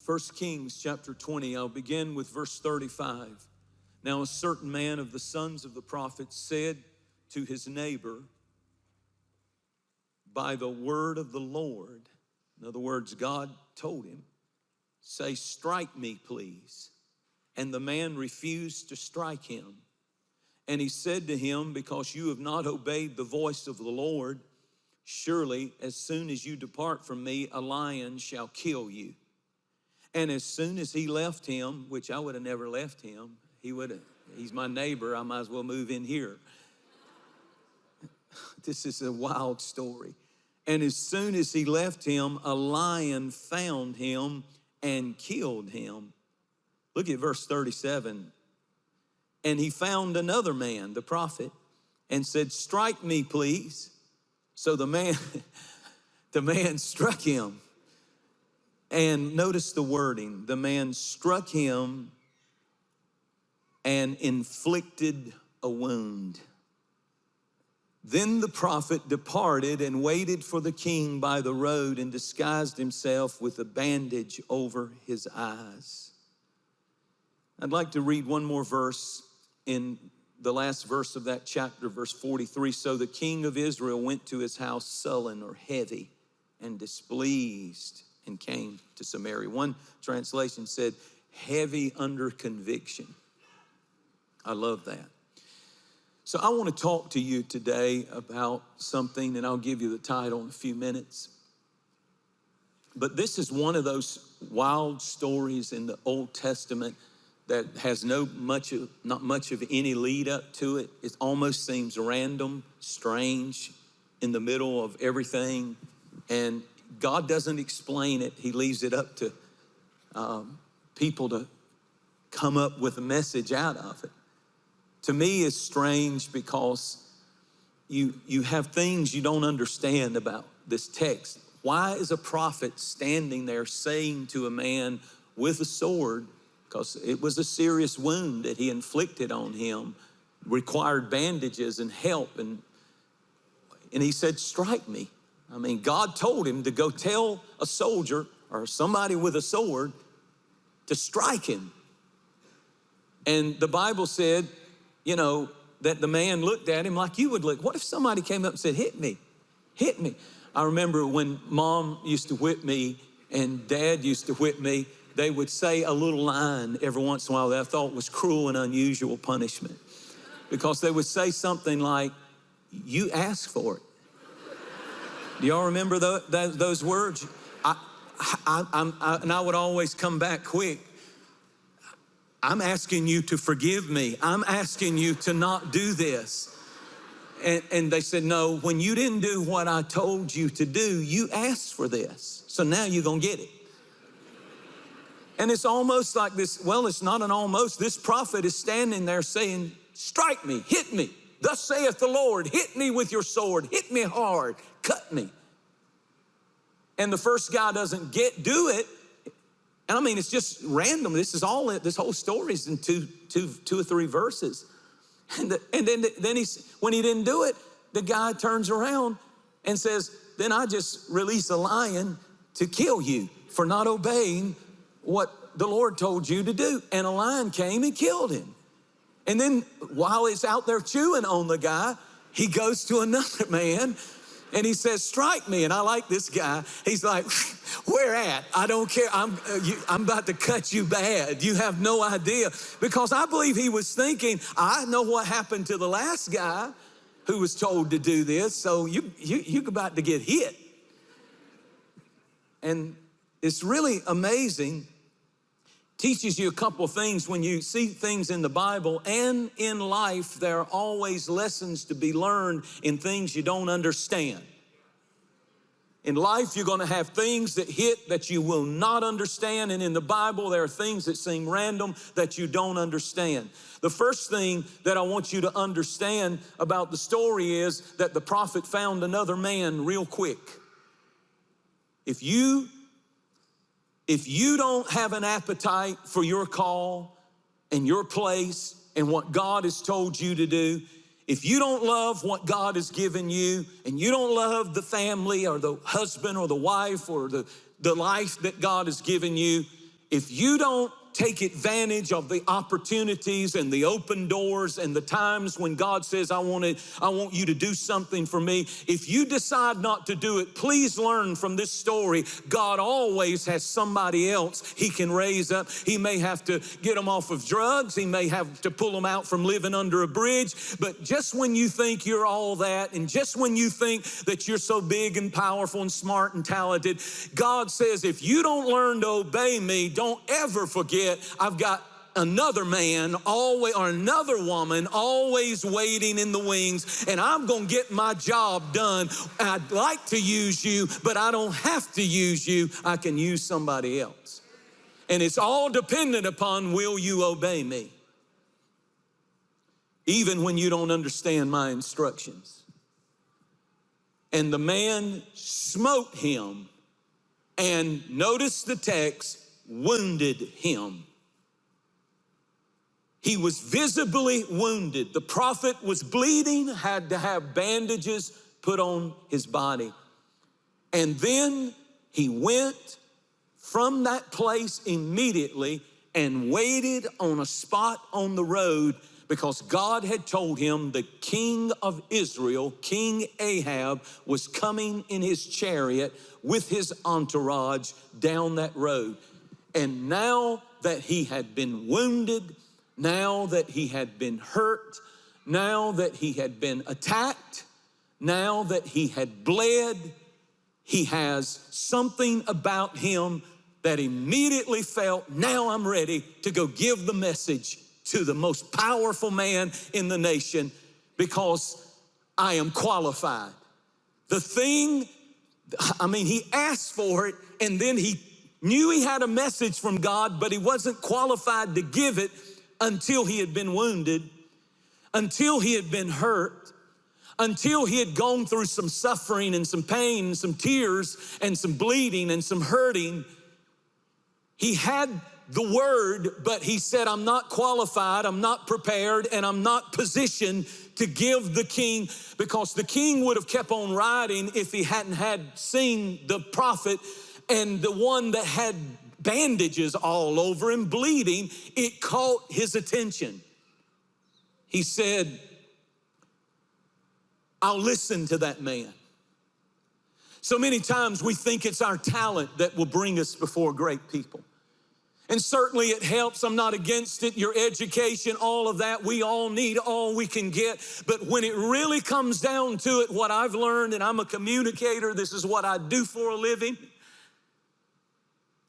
1 Kings chapter 20, I'll begin with verse 35. Now a certain man of the sons of the prophets said to his neighbor, by the word of the Lord, in other words, God told him, say, strike me, please. And the man refused to strike him. And he said to him, because you have not obeyed the voice of the Lord, surely as soon as you depart from me, a lion shall kill you. And as soon as he left him, which I would have never left him, he's my neighbor, I might as well move in here. This is a wild story. And as soon as he left him, a lion found him and killed him. Look at verse 37. And he found another man, the prophet, and said, strike me, please. So the man struck him. And notice the wording. The man struck him and inflicted a wound. Then the prophet departed and waited for the king by the road and disguised himself with a bandage over his eyes. I'd like to read one more verse in the last verse of that chapter, verse 43. So the king of Israel went to his house sullen or heavy and displeased and came to Samaria. One translation said, heavy under conviction. I love that. So I want to talk to you today about something, and I'll give you the title in a few minutes. But this is one of those wild stories in the Old Testament that has not much of any lead up to it. It almost seems random, strange, in the middle of everything. And God doesn't explain it. He leaves it up to people to come up with a message out of it. To me, it's strange because you have things you don't understand about this text. Why is a prophet standing there saying to a man with a sword, because it was a serious wound that he inflicted on him, required bandages and help, and he said, strike me. I mean, God told him to go tell a soldier or somebody with a sword to strike him. And the Bible said, you know, that the man looked at him like you would look. What if somebody came up and said, hit me, hit me? I remember when Mom used to whip me and Dad used to whip me, they would say a little line every once in a while that I thought was cruel and unusual punishment. Because they would say something like, you asked for it. Do y'all remember those words? And I would always come back quick. I'm asking you to forgive me. I'm asking you to not do this. And they said, no, when you didn't do what I told you to do, you asked for this. So now you're going to get it. And it's almost like this, well, it's not an almost. This prophet is standing there saying, strike me, hit me. Thus saith the Lord, hit me with your sword, hit me hard, cut me. And the first guy doesn't do it. And I mean, it's just random. This whole story is in two or three verses. And then when he didn't do it, the guy turns around and says, then I just release a lion to kill you for not obeying what the Lord told you to do. And a lion came and killed him. And then while he's out there chewing on the guy, he goes to another man and he says, strike me. And I like this guy. He's like, where at? I don't care. I'm about to cut you bad. You have no idea. Because I believe he was thinking, I know what happened to the last guy who was told to do this. So you're about to get hit. And it's really amazing. Teaches you a couple of things. When you see things in the Bible and in life, there are always lessons to be learned in things you don't understand. In life, you're going to have things that hit that you will not understand. And in the Bible, there are things that seem random that you don't understand. The first thing that I want you to understand about the story is that the prophet found another man real quick. If you don't have an appetite for your call and your place and what God has told you to do, if you don't love what God has given you and you don't love the family or the husband or the wife or the life that God has given you, if you don't take advantage of the opportunities and the open doors and the times when God says, I want you to do something for me. If you decide not to do it, please learn from this story. God always has somebody else he can raise up. He may have to get them off of drugs. He may have to pull them out from living under a bridge. But just when you think you're all that, and just when you think that you're so big and powerful and smart and talented, God says, if you don't learn to obey me, don't ever forget I've got another man always, or another woman always waiting in the wings, and I'm gonna get my job done. I'd like to use you, but I don't have to use you. I can use somebody else. And it's all dependent upon, will you obey me? Even when you don't understand my instructions. And the man smote him, and notice the text, wounded him. He was visibly wounded. The prophet was bleeding, had to have bandages put on his body. And then he went from that place immediately and waited on a spot on the road, because God had told him the king of Israel, King Ahab, was coming in his chariot with his entourage down that road. And now that he had been wounded, now that he had been hurt, now that he had been attacked, now that he had bled, he has something about him that immediately felt, now I'm ready to go give the message to the most powerful man in the nation, because I am qualified. The thing, he asked for it, and then he knew he had a message from God, but he wasn't qualified to give it until he had been wounded, until he had been hurt, until he had gone through some suffering and some pain and some tears and some bleeding and some hurting. He had the word, but he said, I'm not qualified, I'm not prepared, and I'm not positioned to give the king, because the king would have kept on riding if he hadn't had seen the prophet, and the one that had bandages all over him, bleeding. It caught his attention. He said, I'll listen to that man. So many times we think it's our talent that will bring us before great people. And certainly it helps. I'm not against it. Your education, all of that, we all need all we can get. But when it really comes down to it, what I've learned, and I'm a communicator, this is what I do for a living.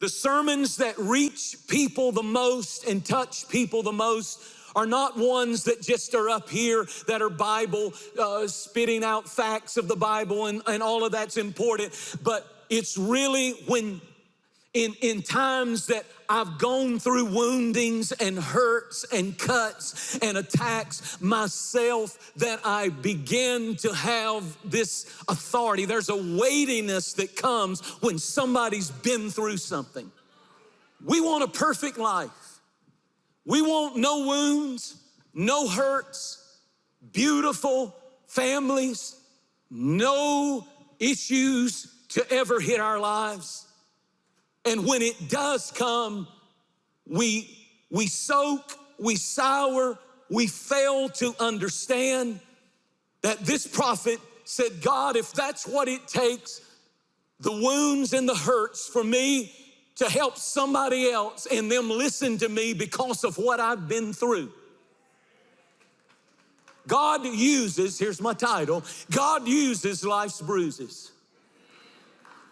The sermons that reach people the most and touch people the most are not ones that just are up here that are Bible, spitting out facts of the Bible, and all of that's important. But it's really when in times that I've gone through woundings and hurts and cuts and attacks myself, that I begin to have this authority. There's a weightiness that comes when somebody's been through something. We want a perfect life. We want no wounds, no hurts, beautiful families, no issues to ever hit our lives. And when it does come, we soak, we sour, we fail to understand that this prophet said, God, if that's what it takes, the wounds and the hurts for me to help somebody else and them listen to me because of what I've been through. God uses, here's my title, God uses life's bruises.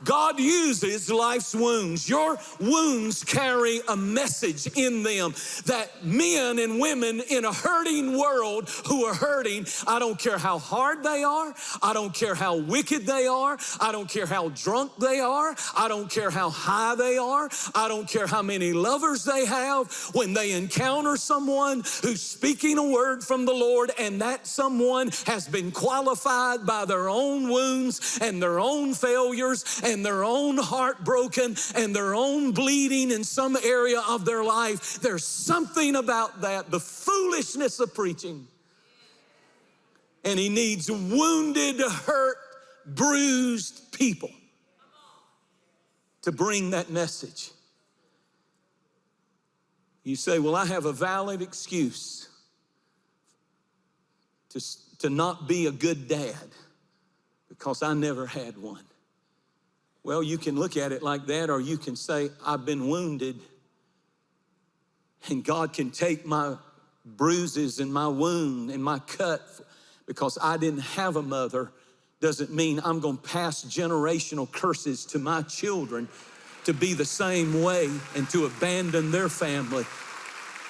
God uses life's wounds. Your wounds carry a message in them that men and women in a hurting world who are hurting, I don't care how hard they are, I don't care how wicked they are, I don't care how drunk they are, I don't care how high they are, I don't care how many lovers they have, when they encounter someone who's speaking a word from the Lord, and that someone has been qualified by their own wounds and their own failures and their own heart broken and their own bleeding in some area of their life. There's something about that, the foolishness of preaching. And he needs wounded, hurt, bruised people to bring that message. You say, well, I have a valid excuse to not be a good dad because I never had one. Well, you can look at it like that, or you can say, I've been wounded, and God can take my bruises and my wound and my cut because I didn't have a mother. Doesn't mean I'm going to pass generational curses to my children to be the same way and to abandon their family.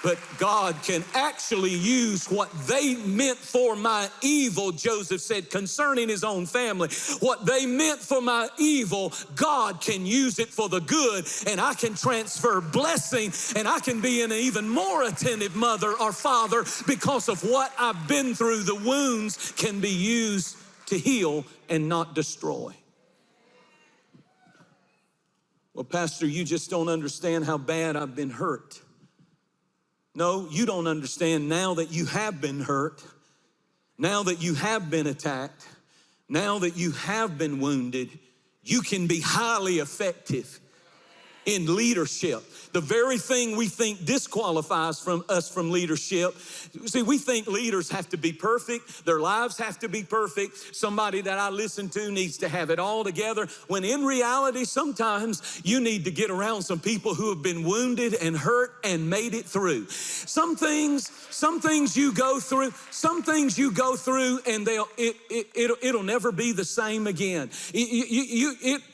But God can actually use what they meant for my evil, Joseph said concerning his own family. What they meant for my evil, God can use it for the good, and I can transfer blessing, and I can be an even more attentive mother or father because of what I've been through. The wounds can be used to heal and not destroy. Well, Pastor, you just don't understand how bad I've been hurt. No, you don't understand now that you have been hurt, now that you have been attacked, now that you have been wounded, you can be highly effective in leadership. The very thing we think disqualifies us from leadership. See, we think leaders have to be perfect. Their lives have to be perfect. Somebody that I listen to needs to have it all together. When in reality, sometimes you need to get around some people who have been wounded and hurt and made it through. Some things you go through, and it'll never be the same again.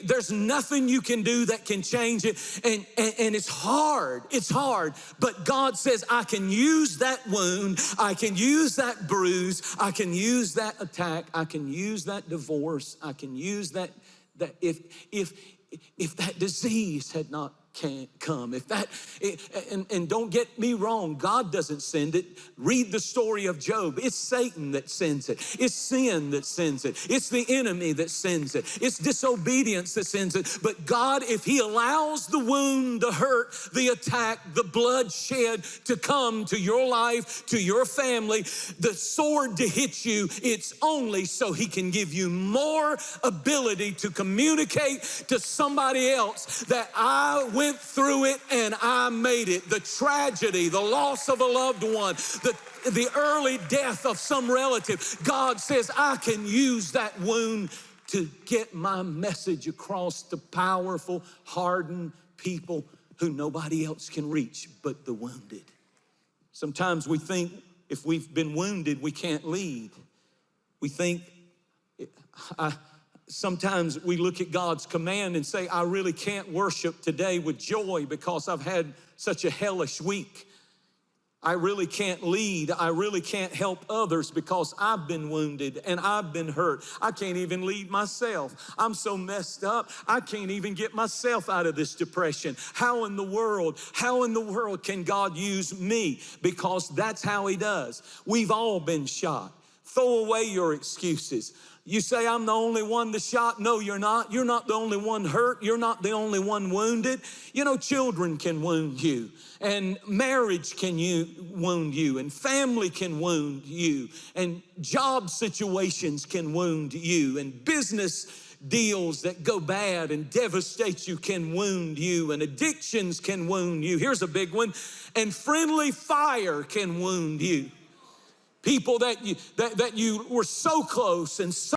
There's nothing you can do that can change it, and it's hard, but God says, I can use that wound, I can use that bruise, I can use that attack, I can use that divorce, I can use that if that disease had not come, and don't get me wrong, God doesn't send it. Read the story of Job. It's Satan that sends it. It's sin that sends it. It's the enemy that sends it. It's disobedience that sends it. But God, if he allows the wound, the hurt, the attack, the bloodshed to come to your life, to your family, the sword to hit you, it's only so he can give you more ability to communicate to somebody else that I went through it and I made it. The tragedy, the loss of a loved one, the early death of some relative. God says, I can use that wound to get my message across to powerful, hardened people who nobody else can reach but the wounded. Sometimes we think if we've been wounded, we can't lead. We think, sometimes we look at God's command and say, I really can't worship today with joy because I've had such a hellish week. I really can't lead. I really can't help others because I've been wounded and I've been hurt. I can't even lead myself. I'm so messed up, I can't even get myself out of this depression. How in the world can God use me? Because that's how he does. We've all been shot. Throw away your excuses. You say, I'm the only one that's shot. No, you're not. You're not the only one hurt. You're not the only one wounded. You know, children can wound you, and marriage can wound you, and family can wound you, and job situations can wound you, and business deals that go bad and devastate you can wound you, and addictions can wound you. Here's a big one. And friendly fire can wound you. People that you were so close and so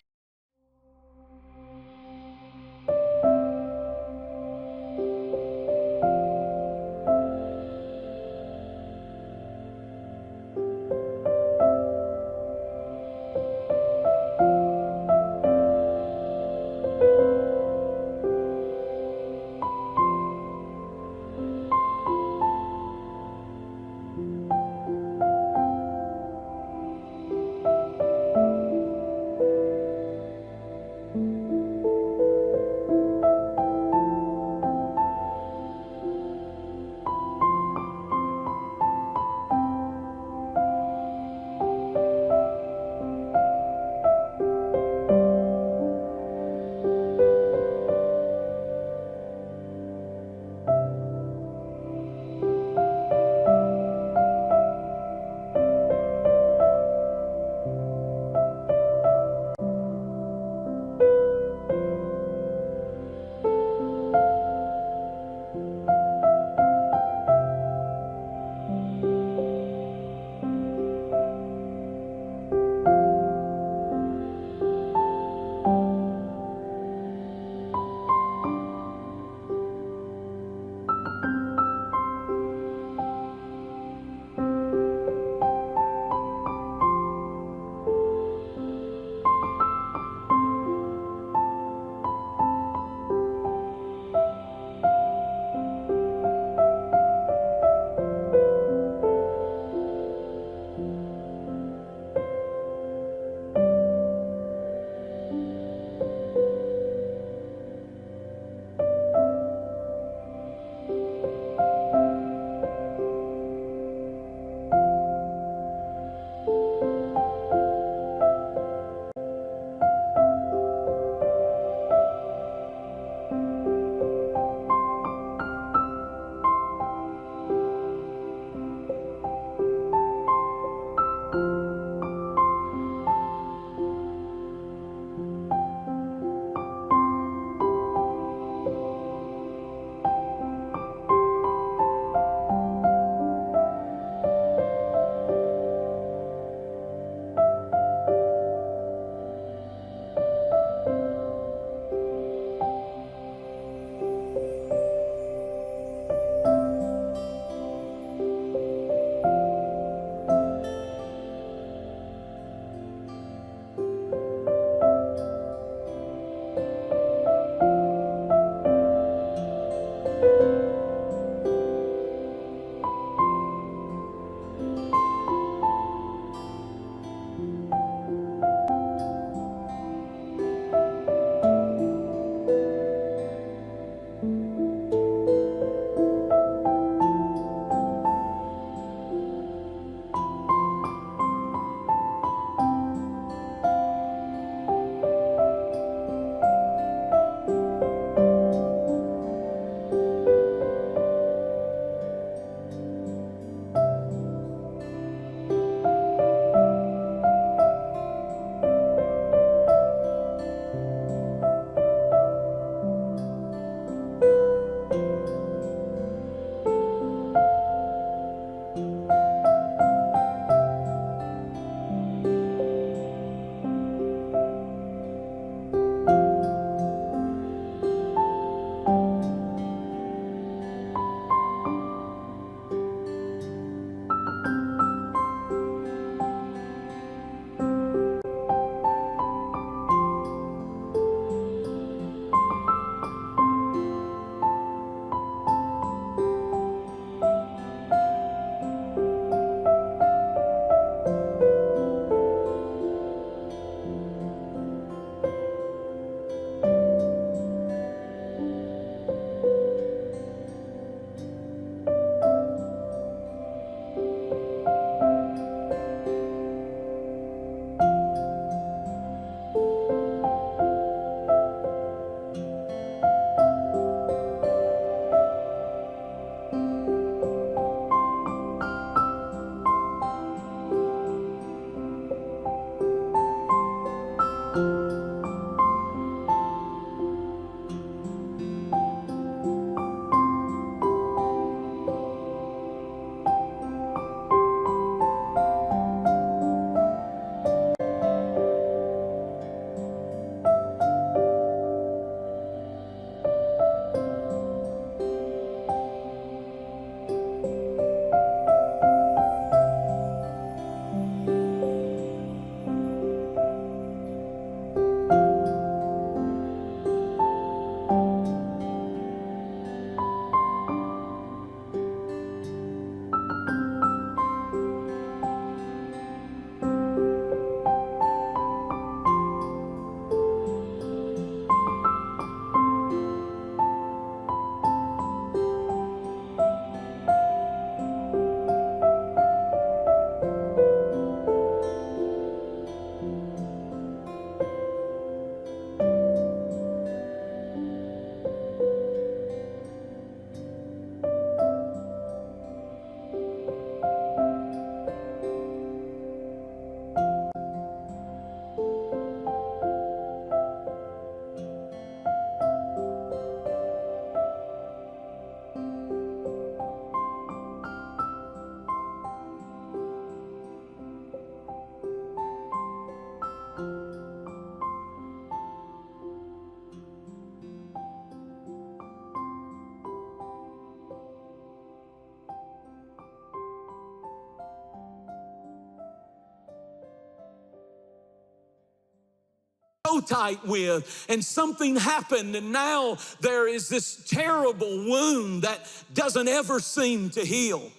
so tight with, and something happened, and now there is this terrible wound that doesn't ever seem to heal.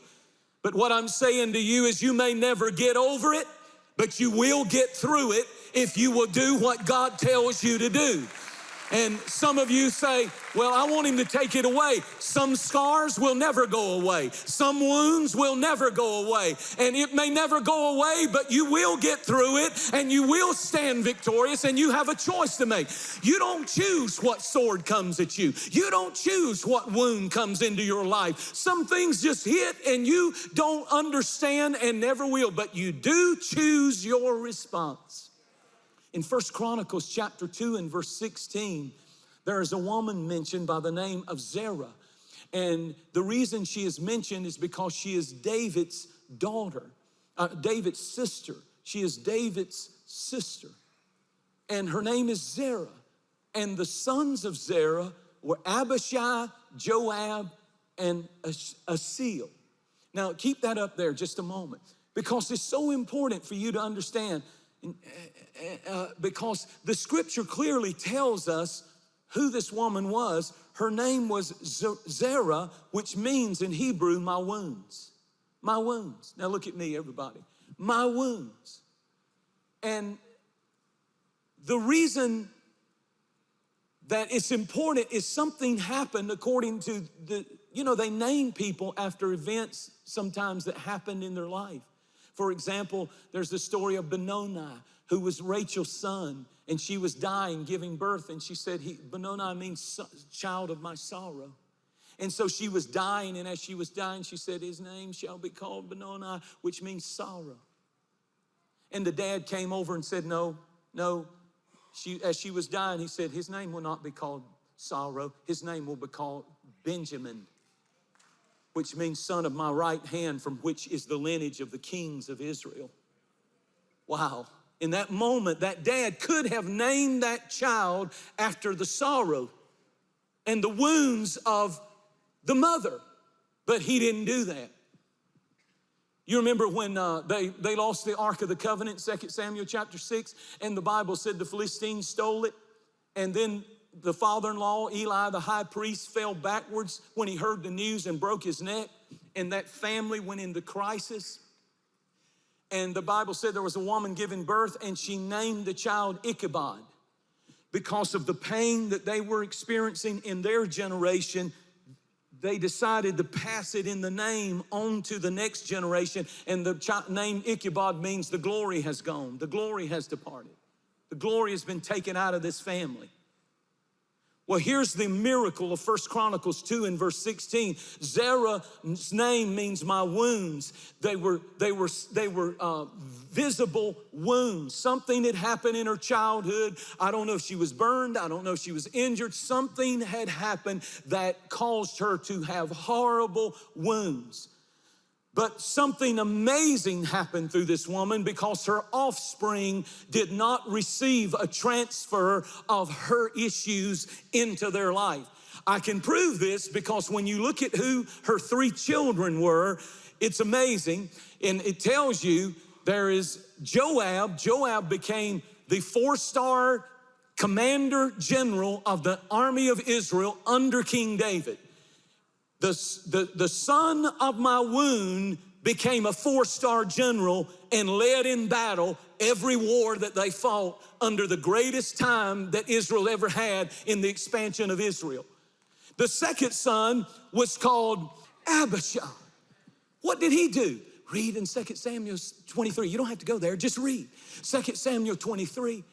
But what I'm saying to you is you may never get over it, but you will get through it if you will do what God tells you to do. And some of you say, well, I want him to take it away. Some scars will never go away. Some wounds will never go away. And it may never go away, but you will get through it and you will stand victorious, and you have a choice to make. You don't choose what sword comes at you. You don't choose what wound comes into your life. Some things just hit and you don't understand and never will, but you do choose your response. In 1 Chronicles chapter 2 and verse 16, there is a woman mentioned by the name of Zerah. And the reason she is mentioned is because she is David's daughter, David's sister. She is David's sister. And her name is Zerah. And the sons of Zerah were Abishai, Joab, and Asahel. Now keep that up there just a moment, because it's so important for you to understand. Because the scripture clearly tells us who this woman was. Her name was Zerah, which means in Hebrew, my wounds. My wounds. Now look at me, everybody. My wounds. And the reason that it's important is something happened according to they name people after events sometimes that happened in their life. For example, there's the story of Benoni, who was Rachel's son, and she was dying, giving birth, and she said, Benoni means child of my sorrow. And so she was dying, and as she was dying, she said, his name shall be called Benoni, which means sorrow. And the dad came over and said, no. As she was dying, he said, his name will not be called sorrow. His name will be called Benjamin, which means son of my right hand, from which is the lineage of the kings of Israel. Wow. In that moment, that dad could have named that child after the sorrow and the wounds of the mother, but he didn't do that. You remember when they lost the Ark of the Covenant, 2 Samuel chapter 6, and the Bible said the Philistines stole it, and then the father-in-law, Eli, the high priest, fell backwards when he heard the news and broke his neck, and that family went into crisis. And the Bible said there was a woman giving birth, and she named the child Ichabod because of the pain that they were experiencing in their generation. They decided to pass it in the name on to the next generation, and the name Ichabod means the glory has gone, the glory has departed, the glory has been taken out of this family. Well, here's the miracle of 1 Chronicles 2 and verse 16. Zerah's name means my wounds. They were visible wounds. Something had happened in her childhood. I don't know if she was burned. I don't know if she was injured. Something had happened that caused her to have horrible wounds. But something amazing happened through this woman, because her offspring did not receive a transfer of her issues into their life. I can prove this because when you look at who her 3 children were, it's amazing. And it tells you there is Joab. Joab became the 4-star commander general of the army of Israel under King David. The son of my wound became a 4-star general and led in battle every war that they fought under the greatest time that Israel ever had in the expansion of Israel. The second son was called Abishai. What did he do? Read in 2 Samuel 23. You don't have to go there, just read. 2 Samuel 23.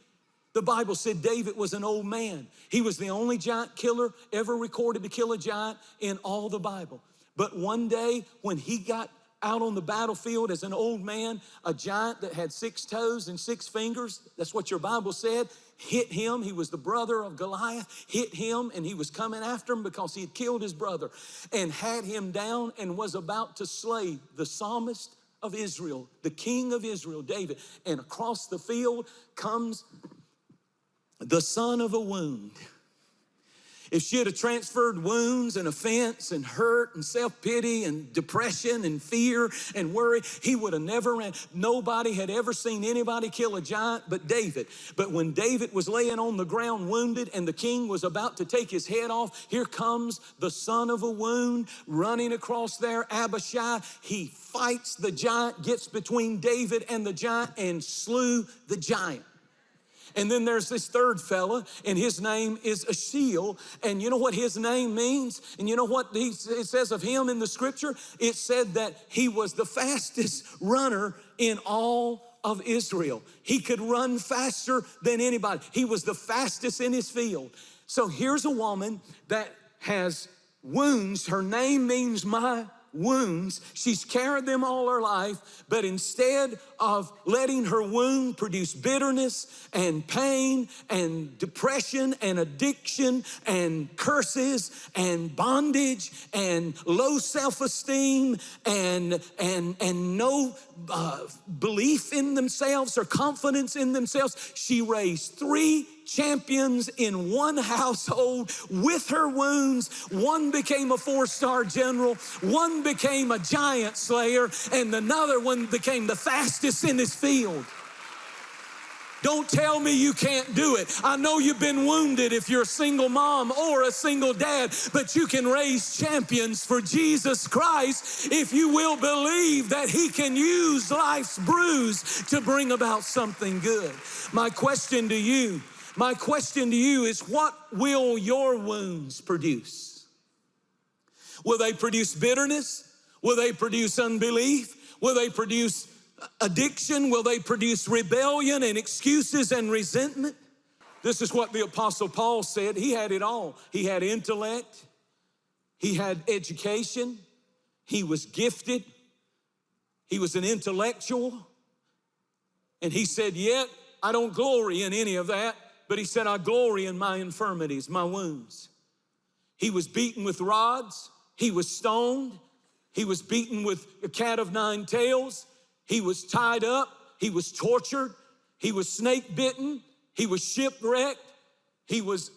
The Bible said David was an old man. He was the only giant killer ever recorded to kill a giant in all the Bible. But one day when he got out on the battlefield as an old man, a giant that had 6 toes and 6 fingers, that's what your Bible said, hit him. He was the brother of Goliath, hit him, and he was coming after him because he had killed his brother, and had him down and was about to slay the psalmist of Israel, the king of Israel, David. And across the field comes the son of a wound. If she had transferred wounds and offense and hurt and self-pity and depression and fear and worry, he would have never ran. Nobody had ever seen anybody kill a giant but David. But when David was laying on the ground wounded and the king was about to take his head off, here comes the son of a wound running across there, Abishai. He fights the giant, gets between David and the giant, and slew the giant. And then there's this third fella, and his name is Ashiel. And you know what his name means? And you know what it says of him in the scripture? It said that he was the fastest runner in all of Israel. He could run faster than anybody. He was the fastest in his field. So here's a woman that has wounds. Her name means my wounds. She's carried them all her life, but instead of letting her wound produce bitterness and pain and depression and addiction and curses and bondage and low self-esteem and no belief in themselves or confidence in themselves, she raised 3 champions in one household with her wounds. One became a 4-star general, one became a giant slayer, and another one became the fastest in his field. Don't tell me you can't do it. I know you've been wounded if you're a single mom or a single dad, but you can raise champions for Jesus Christ if you will believe that he can use life's bruise to bring about something good. My question to you is, what will your wounds produce? Will they produce bitterness? Will they produce unbelief? Will they produce addiction? Will they produce rebellion and excuses and resentment? This is what the Apostle Paul said. He had it all. He had intellect. He had education. He was gifted. He was an intellectual. And he said, yet I don't glory in any of that. But he said, I glory in my infirmities, my wounds. He was beaten with rods. He was stoned. He was beaten with a cat of 9 tails. He was tied up. He was tortured. He was snake bitten. He was shipwrecked. He was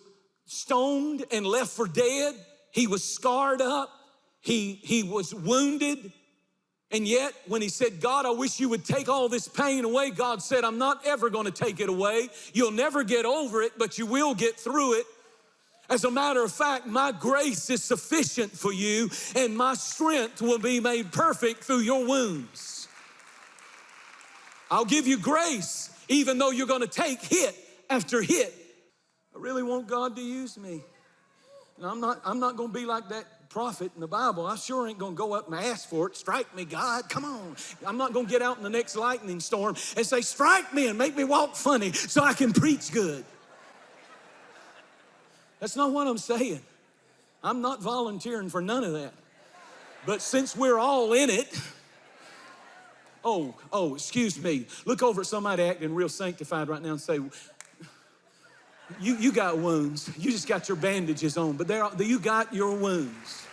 stoned and left for dead. He was scarred up. He was wounded. And yet, when he said, God, I wish you would take all this pain away, God said, I'm not ever going to take it away. You'll never get over it, but you will get through it. As a matter of fact, my grace is sufficient for you, and my strength will be made perfect through your wounds. I'll give you grace, even though you're going to take hit after hit. I really want God to use me. And I'm not going to be like that prophet in the Bible. I sure ain't gonna go up and ask for it. Strike me, God, come on. I'm not gonna get out in the next lightning storm and say, strike me and make me walk funny so I can preach good. That's not what I'm saying. I'm not volunteering for none of that. But since we're all in it, excuse me. Look over at somebody acting real sanctified right now and say, you got wounds. You just got your bandages on, but you got your wounds.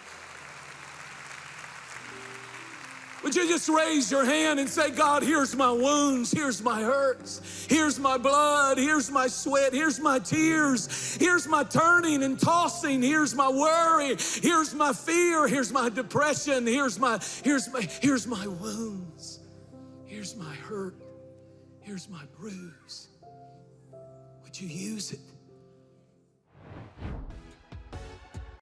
Would you just raise your hand and say, God, here's my wounds, here's my hurts, here's my blood, here's my sweat, here's my tears, here's my turning and tossing, here's my worry, here's my fear, here's my depression, here's my wounds, here's my hurt, here's my bruise. Would you use it?